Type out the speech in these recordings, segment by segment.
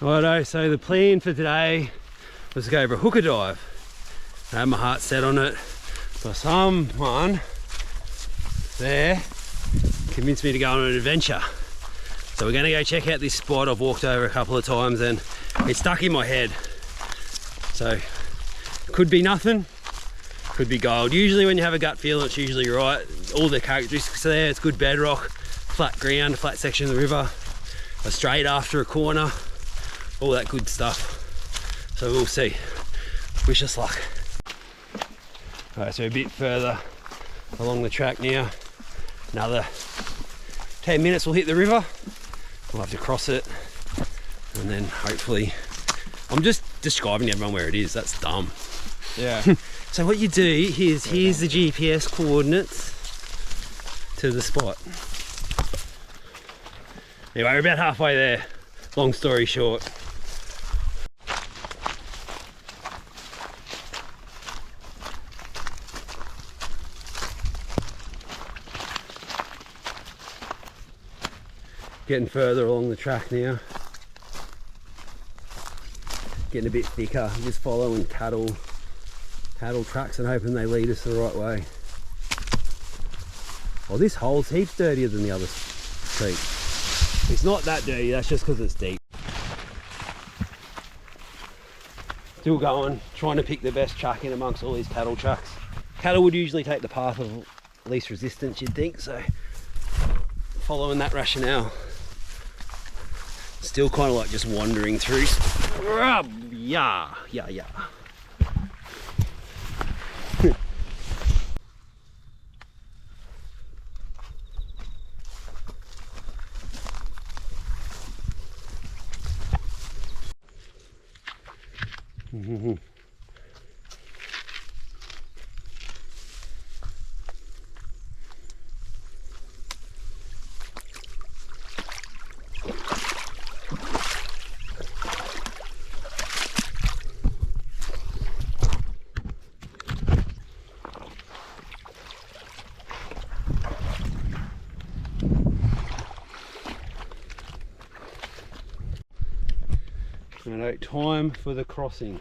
Righto, so the plan for today was to go for a hooker dive. I had my heart set on it, but someone there convinced me to go on an adventure. So we're going to go check out this spot I've walked over a couple of times and it's stuck in my head. So could be nothing, could be gold. Usually when you have a gut feel, it's usually right. All the characteristics are there. It's good bedrock, flat ground, flat section of the river, a straight after a corner, all that good stuff. So we'll see. Wish us luck. Alright, so a bit further along the track now. Another 10 minutes we'll hit the river. We'll have to cross it and then hopefully, I'm just describing to everyone where it is. That's dumb. Yeah. So what you do, here's the GPS coordinates to the spot. Anyway, we're about halfway there. Long story short. Getting further along the track now. Getting a bit thicker. Just following cattle tracks and hoping they lead us the right way. Oh, this hole's heaps dirtier than the other street. It's not that dirty, that's just because it's deep. Still going, trying to pick the best track in amongst all these cattle tracks. Cattle would usually take the path of least resistance, you'd think, so following that rationale. Still kind of like just wandering through. Yeah. Righto, time for the crossing.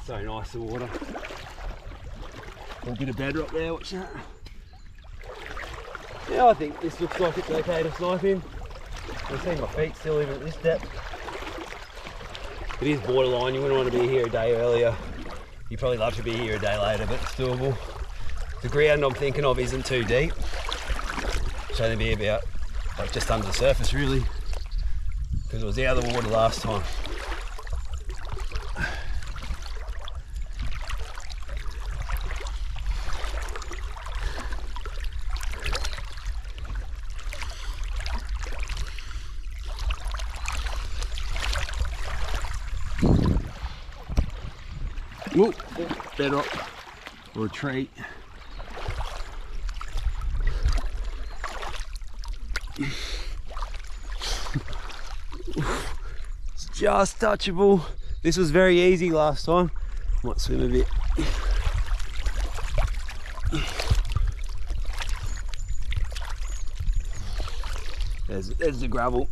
So nice, the water. A bit of bedrock there, watch that. Yeah, I think this looks like it's okay to snipe in. I see my feet still even at this depth. It is borderline, you wouldn't want to be here a day earlier. You'd probably love to be here a day later, but it's doable. The ground I'm thinking of isn't too deep. It's only be about like just under the surface really, because it was out of the water last time. Whoa, bedrock or a tree. It's just touchable. This was very easy last time. Might swim a bit. There's the gravel.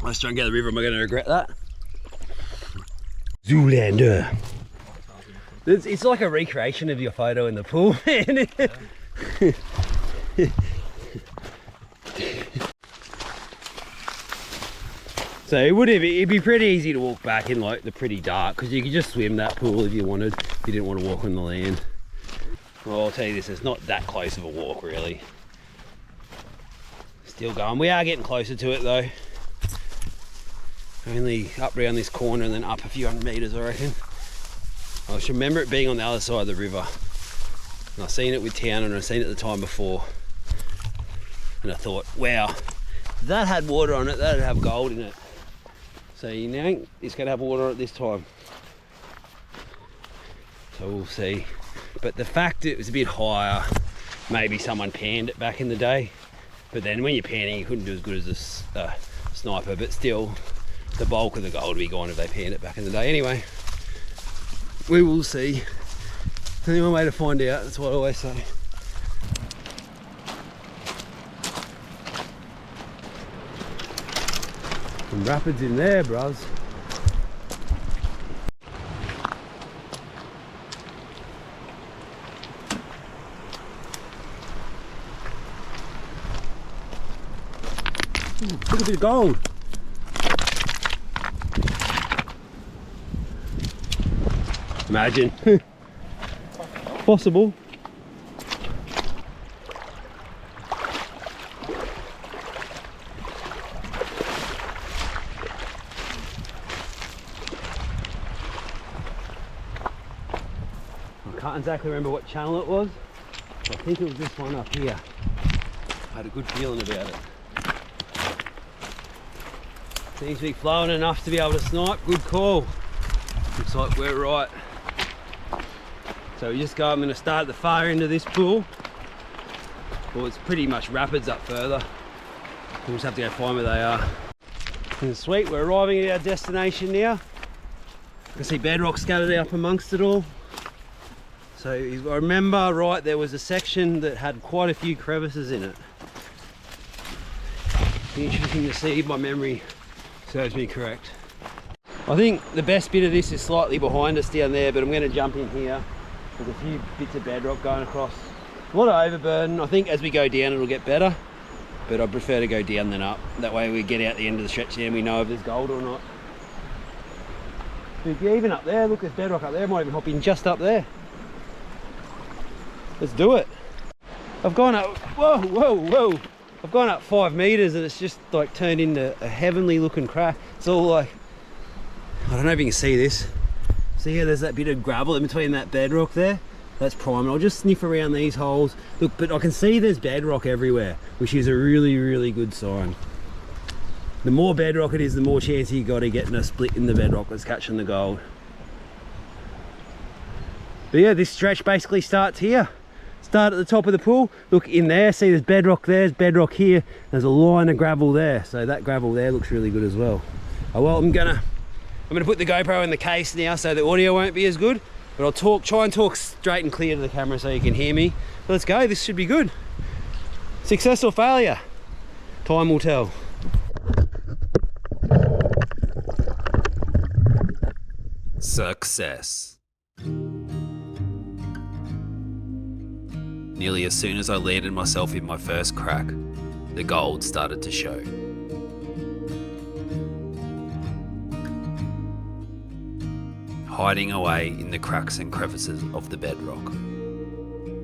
Let's try and get the river. Am I going to regret that? Zoolander. It's like a recreation of your photo in the pool, man. So it'd be pretty easy to walk back in like the pretty dark, because you could just swim that pool if you wanted, if you didn't want to walk on the land. Well, I'll tell you this, it's not that close of a walk really. Still going. We are getting closer to it though. Only up around this corner and then up a few hundred meters, I reckon. I should remember it being on the other side of the river. And I've seen it with town and I've seen it the time before. And I thought, wow, if that had water on it, that'd have gold in it. So you know, it's gonna have water on it this time. So we'll see. But the fact it was a bit higher, maybe someone panned it back in the day. But then when you're panning, you couldn't do as good as a sniper, but still, the bulk of the gold would be gone if they panned it back in the day. Anyway, we will see. There's only one way to find out, that's what I always say. Some rapids in there, bros. Ooh, look at a bit of gold. Imagine. Possible. I can't exactly remember what channel it was. I think it was this one up here. I had a good feeling about it. Seems to be flowing enough to be able to snipe. Good call. Looks like we're right. So we just go, I'm going to start at the far end of this pool. Well, it's pretty much rapids up further. We'll just have to go find where they are. And sweet, we're arriving at our destination now. I can see bedrock scattered up amongst it all. So I remember right, there was a section that had quite a few crevices in it. Be interesting to see if my memory serves me correct. I think the best bit of this is slightly behind us down there, but I'm going to jump in here. There's a few bits of bedrock going across. A lot of overburden. I think as we go down it'll get better, but I prefer to go down than up. That way we get out the end of the stretch there and we know if there's gold or not. But even up there, look, there's bedrock up there. I might even hop in just up there. Let's do it. I've gone up, whoa, whoa, whoa. I've gone up 5 meters and it's just like turned into a heavenly looking crack. It's all like, I don't know if you can see this. See how there's that bit of gravel in between that bedrock there? That's prime. I'll just sniff around these holes. Look, but I can see there's bedrock everywhere, which is a really, really good sign. The more bedrock it is, the more chance you got of getting a split in the bedrock that's catching the gold. But yeah, this stretch basically starts here. Start at the top of the pool. Look in there, see there's bedrock there, there's bedrock here. There's a line of gravel there. So that gravel there looks really good as well. Oh well, I'm gonna put the GoPro in the case now so the audio won't be as good, but I'll try and talk straight and clear to the camera so you can hear me. But let's go, this should be good. Success or failure? Time will tell. Success. Nearly as soon as I landed myself in my first crack, the gold started to show. Hiding away in the cracks and crevices of the bedrock.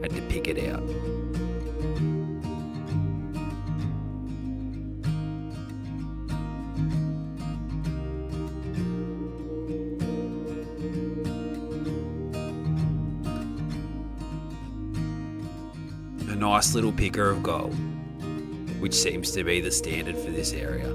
Had to pick it out. A nice little picker of gold, which seems to be the standard for this area.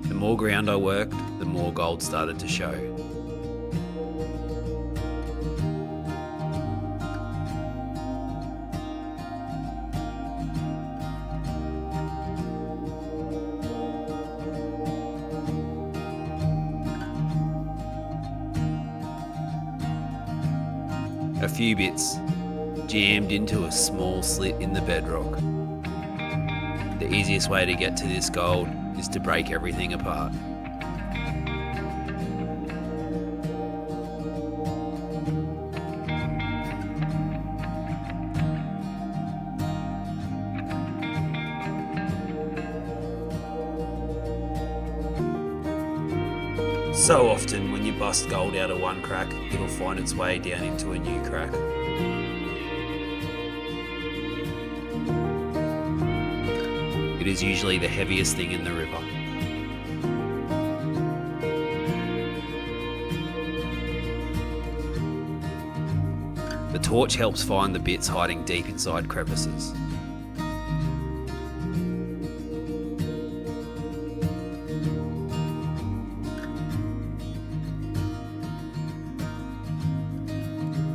The more ground I worked, the more gold started to show. A few bits jammed into a small slit in the bedrock. The easiest way to get to this gold is to break everything apart. So often when you bust gold out of one crack, it'll find its way down into a new crack. It is usually the heaviest thing in the river. The torch helps find the bits hiding deep inside crevices.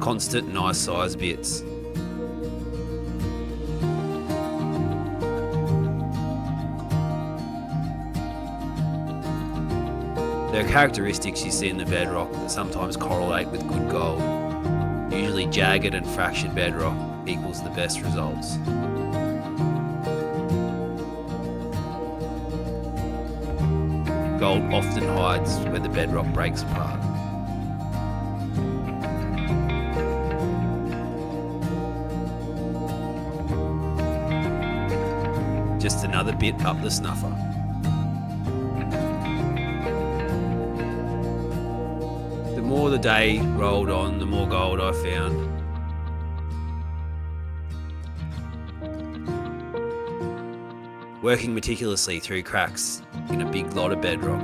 constant nice sized bits. There are characteristics you see in the bedrock that sometimes correlate with good gold. Usually jagged and fractured bedrock equals the best results. Gold often hides where the bedrock breaks apart. Just another bit up the snuffer. The more the day rolled on, the more gold I found. Working meticulously through cracks in a big lot of bedrock.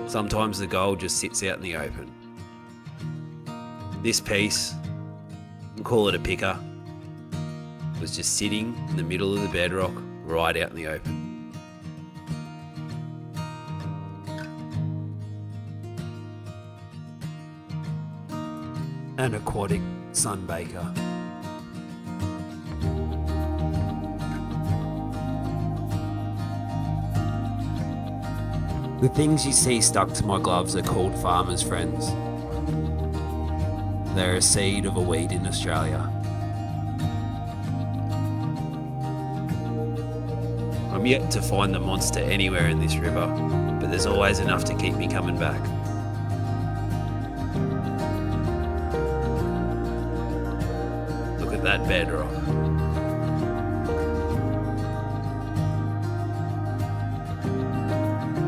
Sometimes the gold just sits out in the open. This piece, we'll call it a picker, was just sitting in the middle of the bedrock, right out in the open. An aquatic sunbaker. The things you see stuck to my gloves are called farmers' friends. They're a seed of a weed in Australia. I'm yet to find the monster anywhere in this river, but there's always enough to keep me coming back. Look at that bedrock.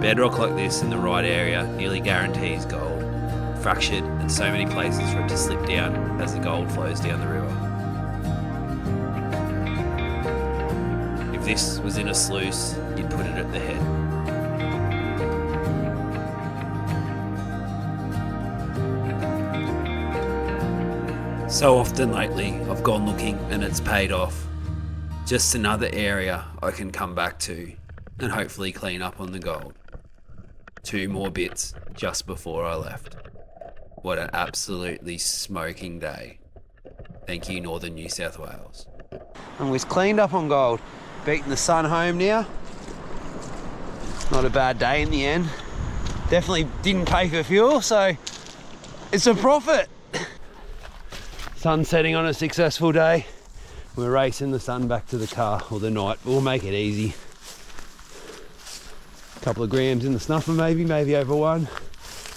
Bedrock like this in the right area nearly guarantees gold, fractured in so many places for it to slip down as the gold flows down the river. If this was in a sluice, you'd put it at the head. So often lately, I've gone looking and it's paid off. Just another area I can come back to and hopefully clean up on the gold. 2 more bits just before I left. What an absolutely smoking day. Thank you, Northern New South Wales. And we've cleaned up on gold. Beating the sun home now. Not a bad day in the end. Definitely didn't pay for fuel, so it's a profit. Sun setting on a successful day. We're racing the sun back to the car, or the night. We'll make it easy. A couple of grams in the snuffer maybe over 1.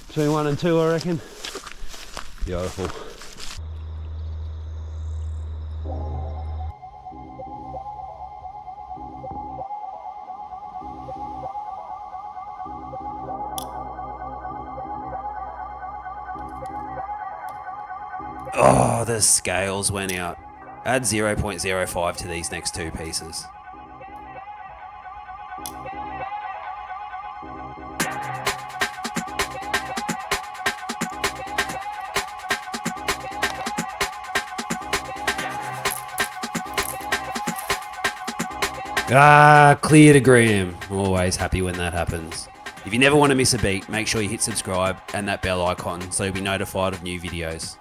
Between 1 and 2 I reckon. Beautiful. Oh, the scales went out. Add 0.05 to these next 2 pieces. Cleared a gram. Always happy when that happens. If you never want to miss a beat, make sure you hit subscribe and that bell icon so you'll be notified of new videos.